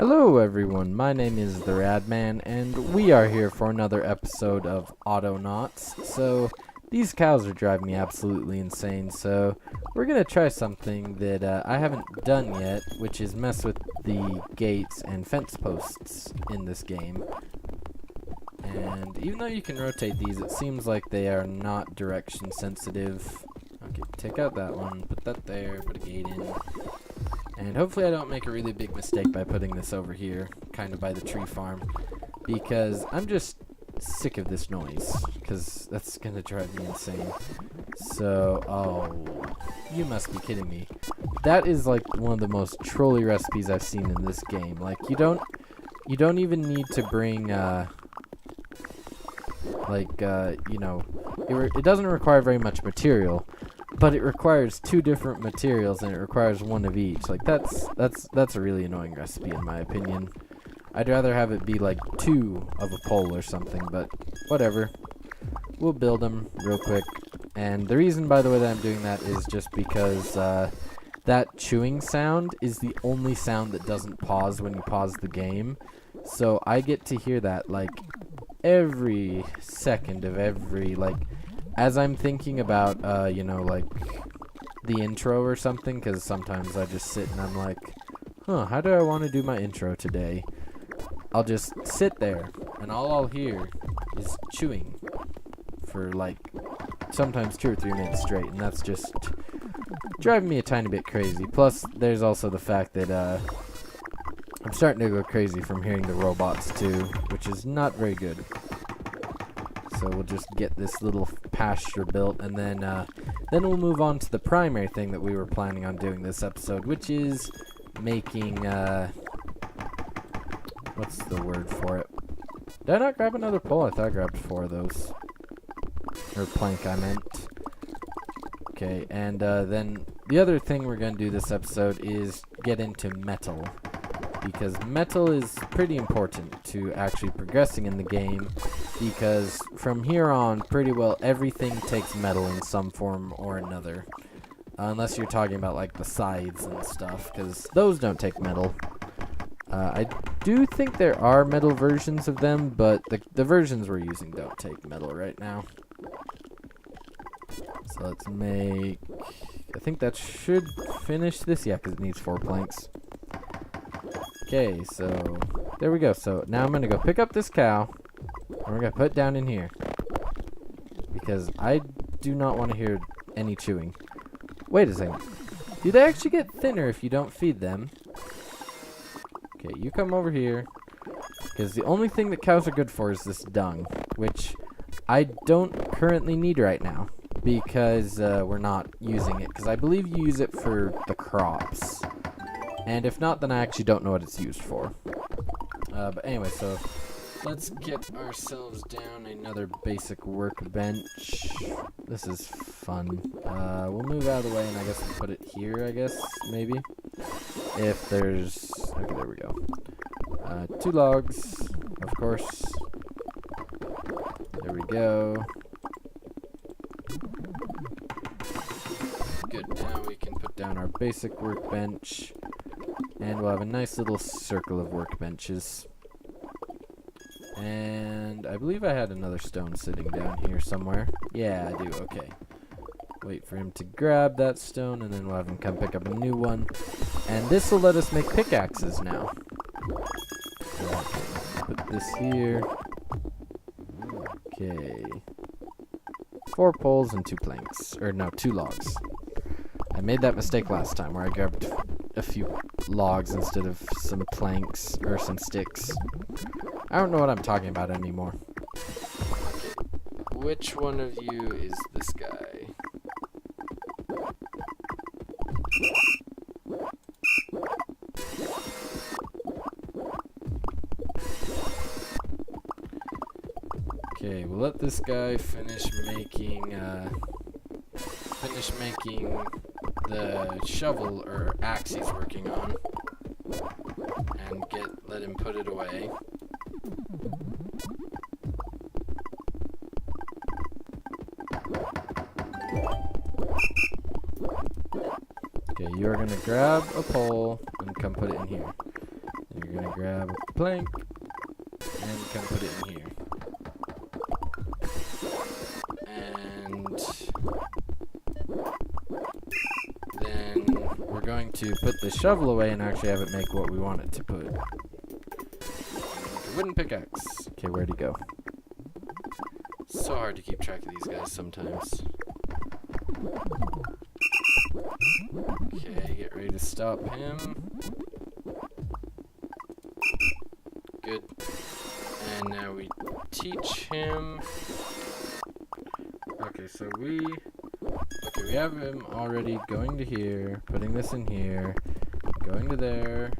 Hello everyone, my name is the Radman, and we are here for another episode of Autonauts. So, these cows are driving me absolutely insane, so we're gonna try something that I haven't done yet, which is mess with the gates and fence posts in this game. And even though you can rotate these, it seems like they are not direction sensitive. Okay, take out that one, put that there, put a gate in. And hopefully I don't make a really big mistake by putting this over here, kind of by the tree farm, because I'm just sick of this noise, because that's going to drive me insane. So, oh, you must be kidding me. That is like one of the most trolly recipes I've seen in this game. Like, you don't even need to bring, it doesn't require very much material. But it requires two different materials, and it requires one of each. Like, that's a really annoying recipe, in my opinion. I'd rather have it be, like, two of a pole or something, but whatever. We'll build them real quick. And the reason, by the way, that I'm doing that is just because that chewing sound is the only sound that doesn't pause when you pause the game. So I get to hear that, like, every second of every, like... As I'm thinking about, like, the intro or something, because sometimes I just sit and I'm like, how do I want to do my intro today? I'll just sit there, and all I'll hear is chewing for, like, sometimes 2 or 3 minutes straight, and that's just driving me a tiny bit crazy. Plus, there's also the fact that, I'm starting to go crazy from hearing the robots, too, which is not very good. So we'll just get this little pasture built, and then we'll move on to the primary thing that we were planning on doing this episode, which is making, what's the word for it? Did I not grab another pole? I thought I grabbed 4 of those. Or plank, I meant. Okay, and then the other thing we're going to do this episode is get into metal. Because metal is pretty important to actually progressing in the game, because from here on, pretty well everything takes metal in some form or another. Unless you're talking about, like, the sides and stuff, because those don't take metal. I do think there are metal versions of them, but the versions we're using don't take metal right now. So let's make... I think that should finish this, yeah, because it needs 4 planks. Okay, so there we go. So now I'm going to go pick up this cow, and we're going to put it down in here, because I do not want to hear any chewing. Wait a second. Do they actually get thinner if you don't feed them? Okay, you come over here, because the only thing that cows are good for is this dung, which I don't currently need right now, because we're not using it, because I believe you use it for the crops. And if not, then I actually don't know what it's used for. But anyway, so let's get ourselves down another basic workbench. This is fun. We'll move out of the way, and I guess we'll put it here, I guess, maybe. If there's... Okay, there we go. 2 logs, of course. There we go. Good, now we can put down our basic workbench. And we'll have a nice little circle of workbenches. And I believe I had another stone sitting down here somewhere. Yeah, I do. Okay. Wait for him to grab that stone, and then we'll have him come pick up a new one. And this will let us make pickaxes now. Okay, put this here. Okay. 4 poles and 2 planks. Or no, 2 logs. I made that mistake last time where I grabbed a few logs instead of some planks or some sticks. I don't know what I'm talking about anymore. Okay, which one of you is this guy? Okay, we'll let this guy finish making the shovel or axe he's working on, and let him put it away. Okay, you're gonna grab a pole and come put it in here. And you're gonna grab a plank and come put it in here. And then we're going to put the shovel away and actually have it make what we want it to put. A wooden pickaxe. Okay, where'd he go? So hard to keep track of these guys sometimes. Okay, get ready to stop him. Good. And now we teach him. Okay, so we have him already going to here, putting this in here, going to there,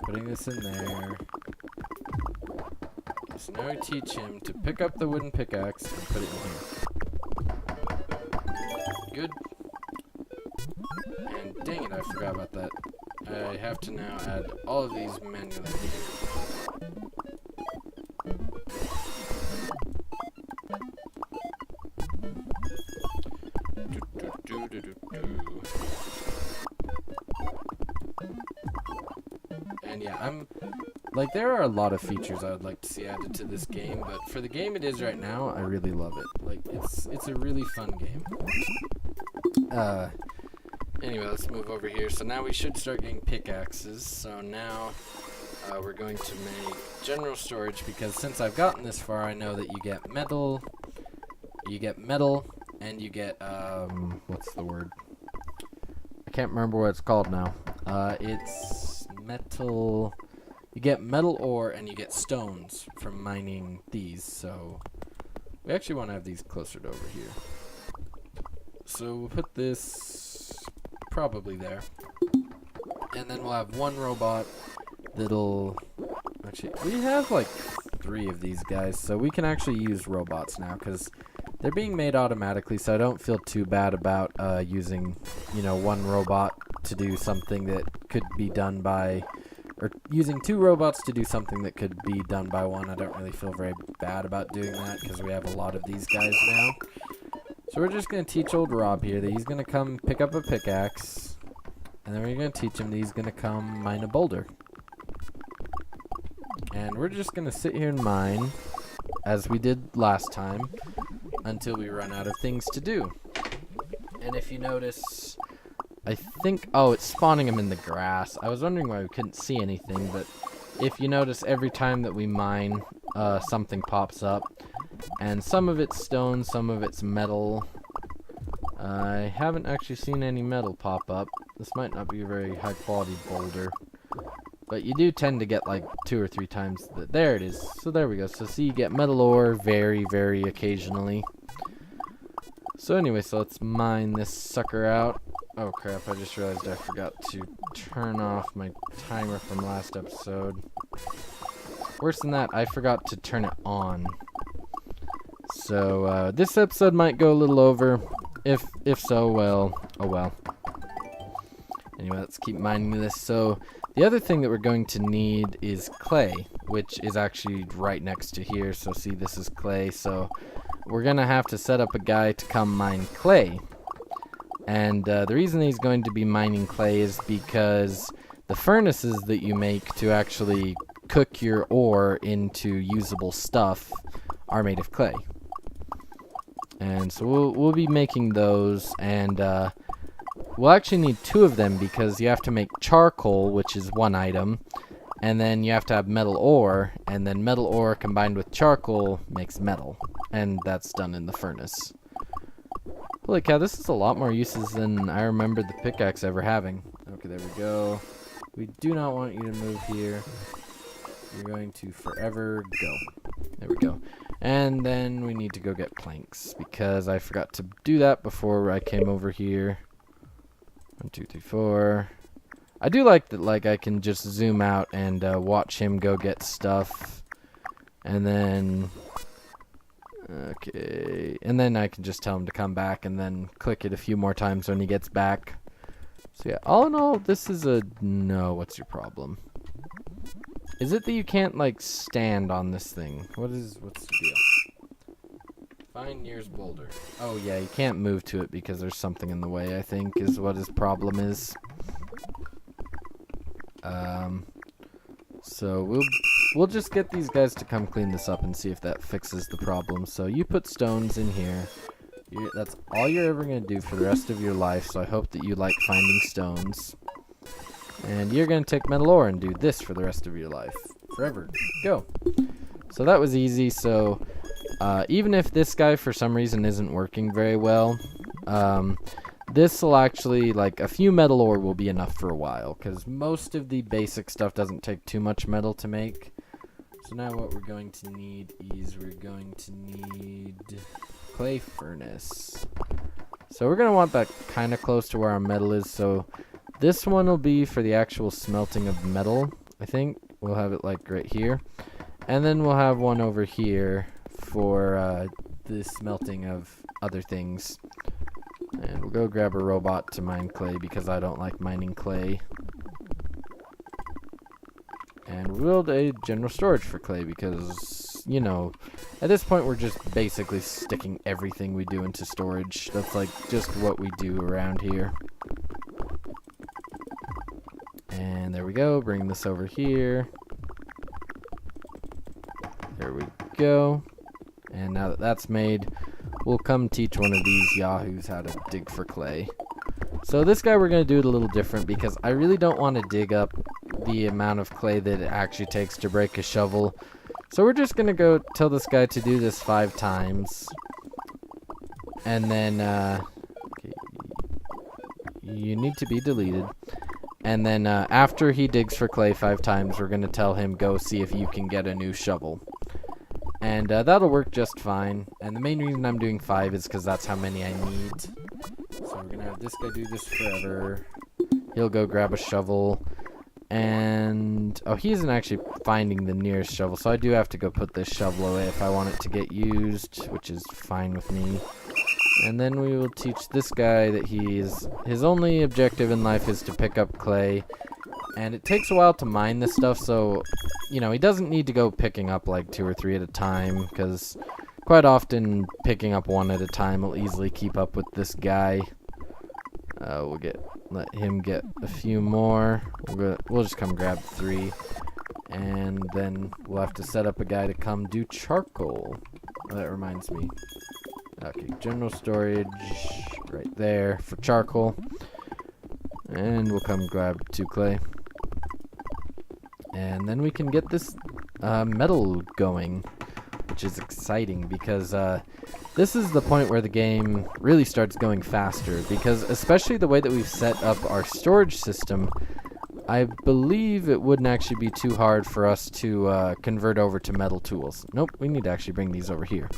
putting this in there. So now we teach him to pick up the wooden pickaxe and put it in here. Good. And dang it, I forgot about that. I have to now add all of these manually here. And yeah, like, there are a lot of features I would like to see added to this game, but for the game it is right now, I really love it. Like, it's a really fun game. Anyway, let's move over here. So now we should start getting pickaxes. So now we're going to make general storage, because since I've gotten this far, I know that you get metal, and you get, what's the word? I can't remember what it's called now. It's metal. You get metal ore and you get stones from mining these. So we actually want to have these closer to over here. So we'll put this probably there. And then we'll have one robot that'll... Actually, we have like 3 of these guys, so we can actually use robots now, because they're being made automatically, so I don't feel too bad about using, one robot to do something that could be done by... Or using 2 robots to do something that could be done by 1. I don't really feel very bad about doing that, because we have a lot of these guys now. So we're just going to teach old Rob here that he's going to come pick up a pickaxe. And then we're going to teach him that he's going to come mine a boulder. And we're just going to sit here and mine, as we did last time, until we run out of things to do. And if you notice... I think, it's spawning them in the grass. I was wondering why we couldn't see anything, but if you notice, every time that we mine, something pops up. And some of it's stone, some of it's metal. I haven't actually seen any metal pop up. This might not be a very high quality boulder. But you do tend to get like 2 or 3 times. There it is. So there we go. So see, you get metal ore very, very occasionally. So anyway, so let's mine this sucker out. Oh crap, I just realized I forgot to turn off my timer from last episode. Worse than that, I forgot to turn it on. So, this episode might go a little over. If so, well, oh well. Anyway, let's keep mining this. So, the other thing that we're going to need is clay, which is actually right next to here. So, see, this is clay. So, we're going to have to set up a guy to come mine clay. And the reason he's going to be mining clay is because the furnaces that you make to actually cook your ore into usable stuff are made of clay. And so we'll be making those, and we'll actually need 2 of them, because you have to make charcoal, which is 1 item, and then you have to have metal ore, and then metal ore combined with charcoal makes metal, and that's done in the furnace. Holy cow, this is a lot more uses than I remember the pickaxe ever having. Okay, there we go. We do not want you to move here. You're going to forever go. There we go. And then we need to go get planks, because I forgot to do that before I came over here. 1, 2, 3, 4. I do like that, like, I can just zoom out and watch him go get stuff. And then... Okay, and then I can just tell him to come back and then click it a few more times when he gets back. So yeah, all in all, this is a... No, what's your problem? Is it that you can't, like, stand on this thing? What's the deal? Find nearest boulder. Oh yeah, you can't move to it because there's something in the way, I think, is what his problem is. So we'll just get these guys to come clean this up and see if that fixes the problem. So you put stones in here. That's all you're ever going to do for the rest of your life, so I hope that you like finding stones. And you're going to take metal ore and do this for the rest of your life. Forever. Go. So that was easy. So even if this guy for some reason isn't working very well, this will actually, like, a few metal ore will be enough for a while, because most of the basic stuff doesn't take too much metal to make. So now what we're going to need is we're going to need clay furnace. So we're going to want that kind of close to where our metal is, so this one will be for the actual smelting of metal, I think. We'll have it, like, right here. And then we'll have one over here for the smelting of other things. And we'll go grab a robot to mine clay because I don't like mining clay. And we'll build a general storage for clay because, you know, at this point we're just basically sticking everything we do into storage. That's like just what we do around here. And there we go. Bring this over here. There we go. And now that that's made, we'll come teach one of these yahoos how to dig for clay. So this guy we're going to do it a little different because I really don't want to dig up the amount of clay that it actually takes to break a shovel. So we're just going to go tell this guy to do this 5 times. And then, okay, you need to be deleted. And then after he digs for clay 5 times, we're going to tell him go see if you can get a new shovel. And that'll work just fine. And the main reason I'm doing 5 is because that's how many I need. So we're going to have this guy do this forever. He'll go grab a shovel. And, oh, he isn't actually finding the nearest shovel. So I do have to go put this shovel away if I want it to get used, which is fine with me. And then we will teach this guy that his only objective in life is to pick up clay. And it takes a while to mine this stuff, so, you know, he doesn't need to go picking up like 2 or 3 at a time, because quite often picking up 1 at a time will easily keep up with this guy. Let him get a few more. We'll just come grab 3, and then we'll have to set up a guy to come do charcoal. Oh, that reminds me. Okay, general storage right there for charcoal. And we'll come grab 2 clay. And then we can get this metal going, which is exciting because this is the point where the game really starts going faster, because especially the way that we've set up our storage system, I believe it wouldn't actually be too hard for us to convert over to metal tools. Nope, we need to actually bring these over here,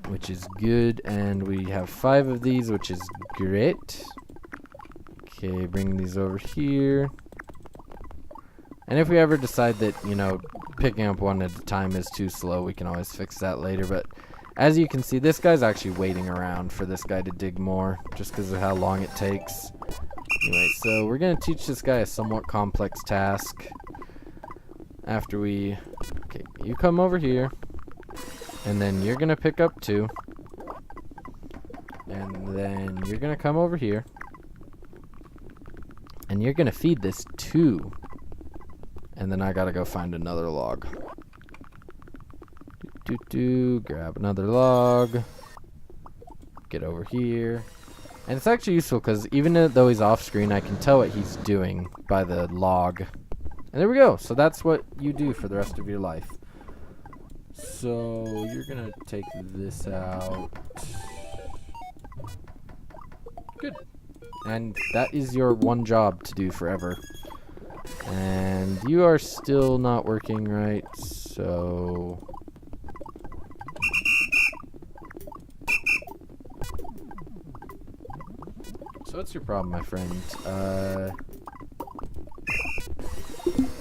which is good, and we have 5 of these, which is great. Okay, bring these over here. And if we ever decide that, you know, picking up 1 at a time is too slow, we can always fix that later. But as you can see, this guy's actually waiting around for this guy to dig more, just because of how long it takes. Anyway, so we're going to teach this guy a somewhat complex task. After we... Okay, you come over here. And then you're going to pick up 2. And then you're going to come over here. And you're going to feed this 2. And then I gotta go find another log. Grab another log. Get over here. And it's actually useful because even though he's off screen, I can tell what he's doing by the log. And there we go. So that's what you do for the rest of your life. So you're gonna take this out. Good. And that is your one job to do forever. And you are still not working right, so... So what's your problem, my friend?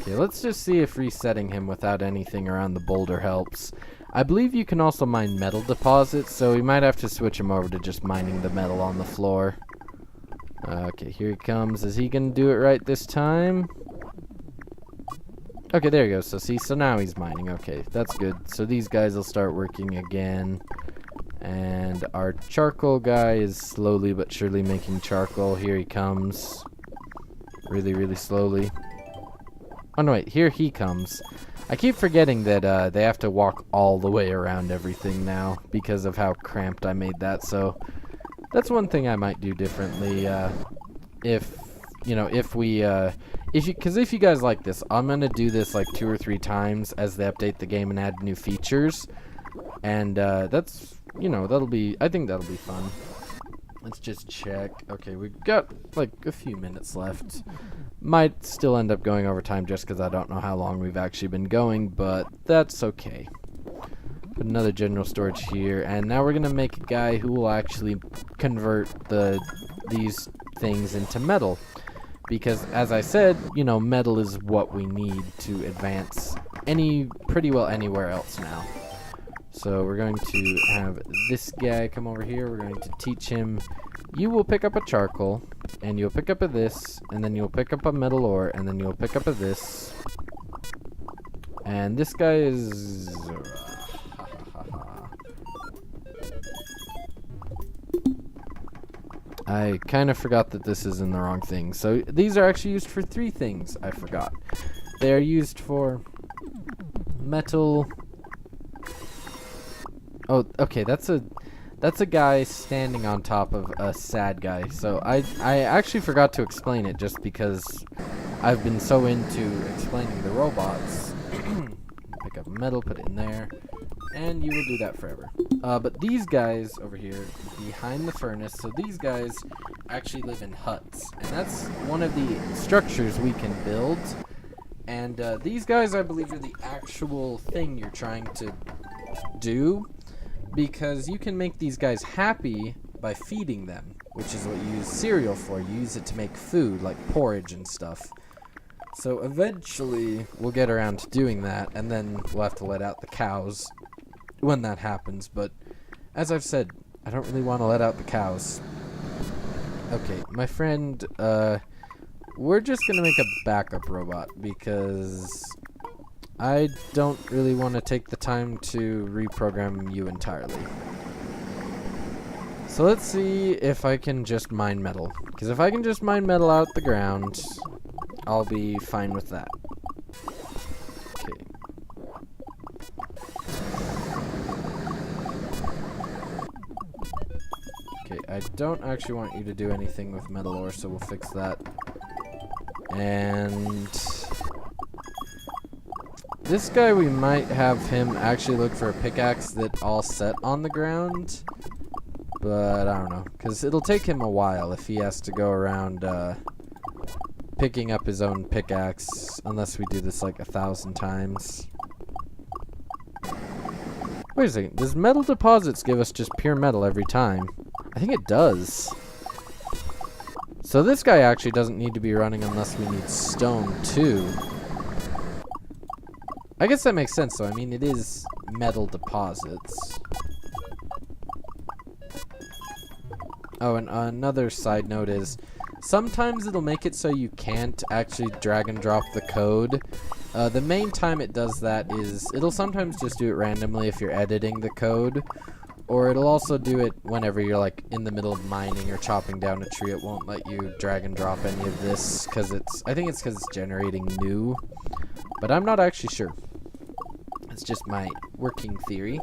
Okay, let's just see if resetting him without anything around the boulder helps. I believe you can also mine metal deposits, so we might have to switch him over to just mining the metal on the floor. Okay, here he comes. Is he gonna do it right this time? Okay, there you go. So see, so now he's mining. Okay, that's good. So these guys will start working again. And our charcoal guy is slowly but surely making charcoal. Here he comes. Really, really slowly. Oh, no, wait. Here he comes. I keep forgetting that they have to walk all the way around everything now because of how cramped I made that. So that's one thing I might do differently. If you guys like this, I'm gonna do this like 2 or 3 times as they update the game and add new features, and that's I think that'll be fun. Let's just check. Okay, we've got like a few minutes left. Might still end up going over time just because I don't know how long we've actually been going, but that's okay. Put another general storage here, and now we're gonna make a guy who will actually convert these things into metal. Because, as I said, metal is what we need to advance pretty well anywhere else now. So we're going to have this guy come over here. We're going to teach him, you will pick up a charcoal, and you'll pick up a this, and then you'll pick up a metal ore, and then you'll pick up a this. And this guy is... I kind of forgot that this is in the wrong thing. So these are actually used for 3 things. I forgot. They are used for metal. Oh, okay. That's a guy standing on top of a sad guy. So I actually forgot to explain it just because I've been so into explaining the robots. Pick up metal, put it in there. And you will do that forever. But these guys over here, behind the furnace, so these guys actually live in huts. And that's one of the structures we can build. And these guys, I believe, are the actual thing you're trying to do. Because you can make these guys happy by feeding them, which is what you use cereal for. You use it to make food, like porridge and stuff. So eventually, we'll get around to doing that, and then we'll have to let out the cows when that happens. But as I've said, I don't really want to let out the cows. Okay, my friend, we're just gonna make a backup robot because I don't really want to take the time to reprogram you entirely. So let's see if I can just mine metal, because if I can just mine metal out the ground, I'll be fine with that. Okay. Okay, I don't actually want you to do anything with metal ore, so we'll fix that. And this guy, we might have him actually look for a pickaxe that all set on the ground. But I don't know, because it'll take him a while if he has to go around picking up his own pickaxe, unless we do this like 1,000 times. Wait a second, does metal deposits give us just pure metal every time? I think it does. So this guy actually doesn't need to be running unless we need stone too. I guess that makes sense though. I mean, it is metal deposits. Oh, and another side note is sometimes it'll make it so you can't actually drag and drop the code. The main time it does that is it'll sometimes just do it randomly if you're editing the code, or it'll also do it whenever you're like in the middle of mining or chopping down a tree. It won't let you drag and drop any of this because I think it's because it's generating new, but I'm not actually sure. It's just my working theory.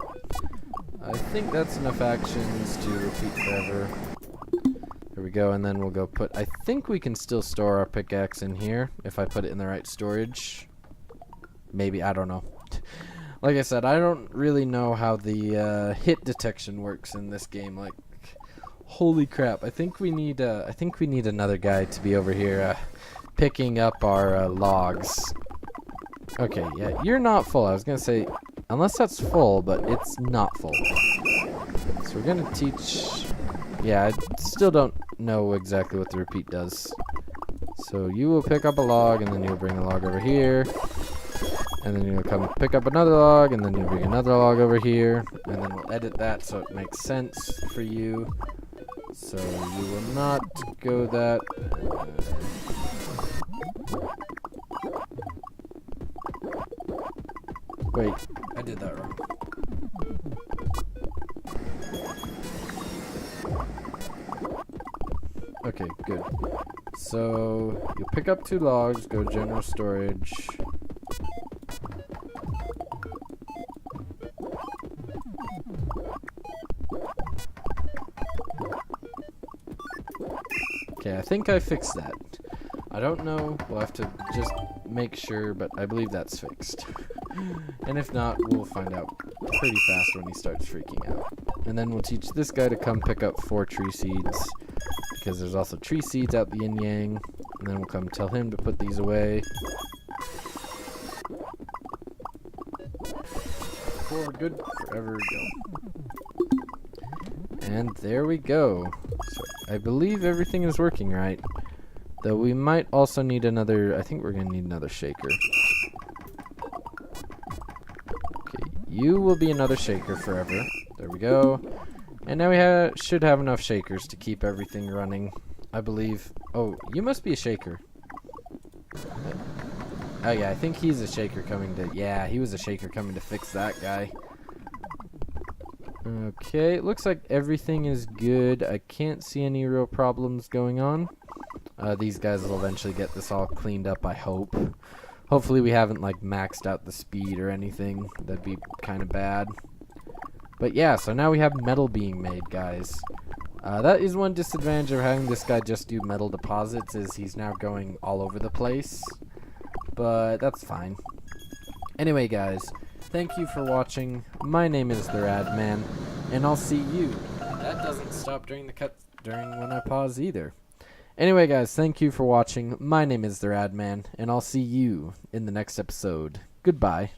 I think that's enough actions to repeat forever. There we go, and then we'll go put... I think we can still store our pickaxe in here if I put it in the right storage. Maybe, I don't know. Like I said, I don't really know how the hit detection works in this game. Like, holy crap! I think we need another guy to be over here picking up our logs. Okay, yeah, you're not full. I was gonna say, unless that's full, but it's not full. So we're gonna teach... Yeah, I still don't know exactly what the repeat does. So you will pick up a log, and then you'll bring the log over here. And then you'll come pick up another log, and then you'll bring another log over here. And then we'll edit that so it makes sense for you. So you will not go that... Wait, I did that wrong. Okay, good. So, you pick up 2 logs, go general storage. Okay, I think I fixed that. I don't know. We'll have to just make sure, but I believe that's fixed. And if not, we'll find out pretty fast when he starts freaking out. And then we'll teach this guy to come pick up 4 tree seeds, because there's also tree seeds out the yin-yang. And then we'll come tell him to put these away. 4 good, forever go. And there we go. So I believe everything is working right. Though we might also need another, I think we're going to need another shaker. Okay, you will be another shaker forever. There we go. And now we should have enough shakers to keep everything running, I believe. Oh, you must be a shaker. Oh yeah, I think he's a shaker coming to, yeah, he was a shaker coming to fix that guy. Okay, it looks like everything is good. I can't see any real problems going on. These guys will eventually get this all cleaned up, I hope. Hopefully we haven't, like, maxed out the speed or anything. That'd be kind of bad. But yeah, so now we have metal being made, guys. That is one disadvantage of having this guy just do metal deposits, is he's now going all over the place. But that's fine. Anyway, guys, thank you for watching. My name is the Rad Man, and I'll see you. That doesn't stop during when I pause either. Anyway, guys, thank you for watching. My name is the Rad Man, and I'll see you in the next episode. Goodbye.